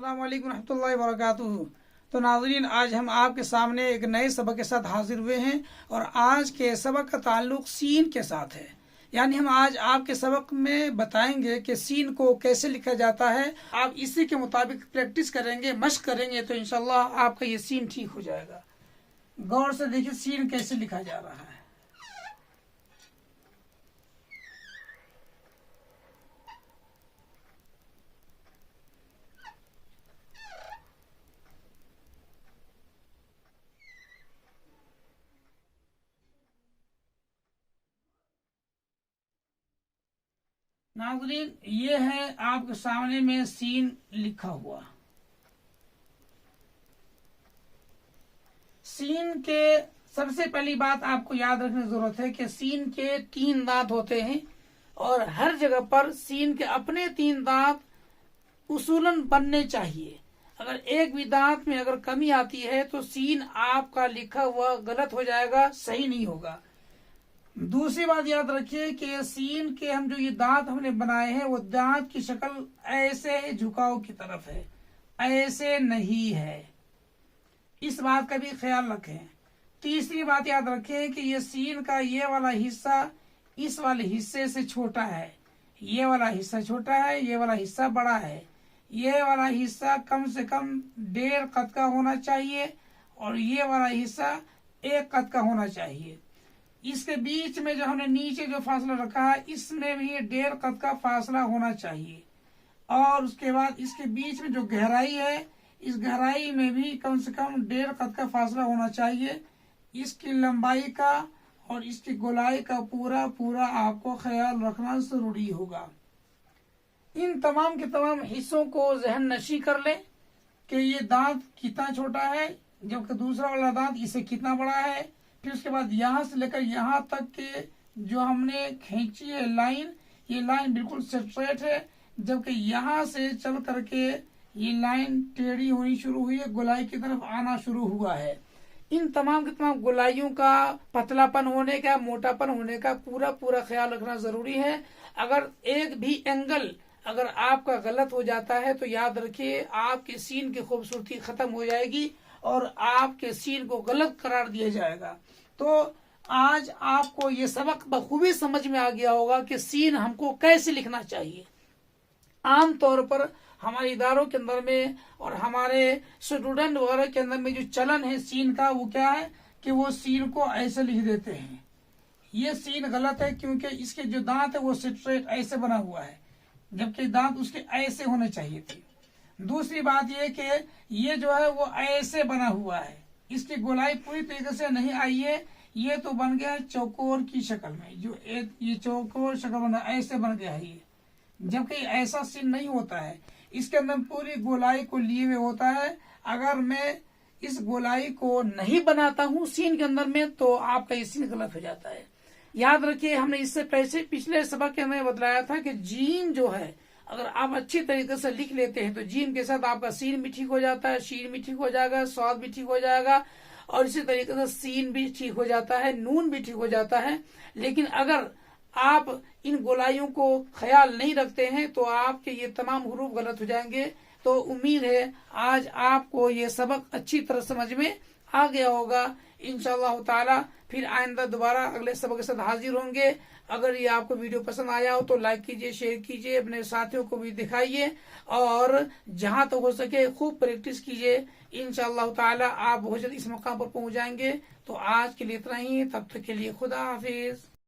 السلام علیکم ورحمۃ اللہ وبرکاتہ۔ تو ناظرین، آج ہم آپ کے سامنے ایک نئے سبق کے ساتھ حاضر ہوئے ہیں، اور آج کے سبق کا تعلق سین کے ساتھ ہے۔ یعنی ہم آج آپ کے سبق میں بتائیں گے کہ سین کو کیسے لکھا جاتا ہے۔ آپ اسی کے مطابق پریکٹس کریں گے، مشق کریں گے، تو انشاءاللہ آپ کا یہ سین ٹھیک ہو جائے گا۔ غور سے دیکھیں سین کیسے لکھا جا رہا ہے۔ ناظرین، یہ ہے آپ کے سامنے میں سین لکھا ہوا۔ سین کے سب سے پہلی بات آپ کو یاد رکھنے کی ضرورت ہے کہ سین کے 3 دانت ہوتے ہیں، اور ہر جگہ پر سین کے اپنے 3 دانت اصولاً بننے چاہیے۔ اگر ایک بھی دانت میں اگر کمی آتی ہے تو سین آپ کا لکھا ہوا غلط ہو جائے گا، صحیح نہیں ہوگا۔ دوسری بات یاد رکھیے کہ سین کے ہم جو یہ دانت ہم نے بنائے ہیں، وہ دانت کی شکل ایسے جھکاؤ کی طرف ہے، ایسے نہیں ہے۔ اس بات کا بھی خیال رکھیں۔ تیسری بات یاد رکھیں کہ یہ سین کا یہ والا حصہ اس والے حصے سے چھوٹا ہے، یہ والا حصہ چھوٹا ہے، یہ والا حصہ بڑا ہے۔ یہ والا حصہ کم سے کم 1.5 قد کا ہونا چاہیے، اور یہ والا حصہ 1 قد کا ہونا چاہیے۔ اس کے بیچ میں جو ہم نے نیچے جو فاصلہ رکھا ہے، اس میں بھی 1.5 قد کا فاصلہ ہونا چاہیے۔ اور اس کے بعد اس کے بیچ میں جو گہرائی ہے، اس گہرائی میں بھی کم سے کم 1.5 قد کا فاصلہ ہونا چاہیے۔ اس کی لمبائی کا اور اس کی گولائی کا پورا آپ کو خیال رکھنا ضروری ہوگا۔ ان تمام کے تمام حصوں کو ذہن نشی کر لیں کہ یہ دانت کتنا چھوٹا ہے، جبکہ دوسرا والا دانت اسے کتنا بڑا ہے۔ پھر اس کے بعد یہاں سے لے کر یہاں تک کے جو ہم نے کھینچی ہے لائن، یہ لائن بالکل اسٹریٹ ہے، جبکہ یہاں سے چل کر کے یہ لائن ٹیڑھی ہونی شروع ہوئی ہے، گولائی کی طرف آنا شروع ہوا ہے۔ ان تمام کے تمام گولائیوں کا پتلا پن ہونے کا، موٹا پن ہونے کا پورا خیال رکھنا ضروری ہے۔ اگر ایک بھی اینگل اگر آپ کا غلط ہو جاتا ہے تو یاد رکھیے آپ کے سین کی خوبصورتی ختم ہو جائے گی، اور آپ کے سین کو غلط قرار دیا جائے گا۔ تو آج آپ کو یہ سبق بخوبی سمجھ میں آ گیا ہوگا کہ سین ہم کو کیسے لکھنا چاہیے۔ عام طور پر ہمارے اداروں کے اندر میں اور ہمارے اسٹوڈنٹ وغیرہ کے اندر میں جو چلن ہے سین کا، وہ کیا ہے کہ وہ سین کو ایسے لکھ دیتے ہیں۔ یہ سین غلط ہے، کیونکہ اس کے جو دانت ہے وہ اسٹریٹ ایسے بنا ہوا ہے، جبکہ دانت اس کے ایسے ہونے چاہیے تھے۔ دوسری بات یہ کہ یہ جو ہے وہ ایسے بنا ہوا ہے، اس کی گولائی پوری طریقے سے نہیں آئی ہے، یہ تو بن گیا چوکور کی شکل میں، جو یہ چوکور شکل بنا ایسے بن گیا ہے، جبکہ ایسا سین نہیں ہوتا ہے۔ اس کے اندر پوری گولائی کو لیے ہوئے ہوتا ہے۔ اگر میں اس گولائی کو نہیں بناتا ہوں سین کے اندر میں تو آپ کا یہ سین غلط ہو جاتا ہے۔ یاد رکھیے ہم نے اس سے پچھلے سبق میں بتلایا تھا کہ جیم جو ہے اگر آپ اچھی طریقے سے لکھ لیتے ہیں تو جیم کے ساتھ آپ کا سین بھی ٹھیک ہو جاتا ہے، شین بھی ٹھیک ہو جائے گا، صاد بھی ٹھیک ہو جائے گا، اور اسی طریقے سے سین بھی ٹھیک ہو جاتا ہے، نون بھی ٹھیک ہو جاتا ہے۔ لیکن اگر آپ ان گولائیوں کو خیال نہیں رکھتے ہیں تو آپ کے یہ تمام حروف غلط ہو جائیں گے۔ تو امید ہے آج آپ کو یہ سبق اچھی طرح سمجھ میں آ گیا ہوگا۔ انشاءاللہ تعالی پھر آئندہ دوبارہ اگلے سبق کے ساتھ حاضر ہوں گے۔ اگر یہ آپ کو ویڈیو پسند آیا ہو تو لائک کیجئے، شیئر کیجئے، اپنے ساتھیوں کو بھی دکھائیے، اور جہاں تک ہو سکے خوب پریکٹس کیجئے۔ انشاءاللہ تعالی آپ بہت جلد اس مقام پر پہنچ جائیں گے۔ تو آج کے لیے اتنا ہی، تب تک کے لیے خدا حافظ۔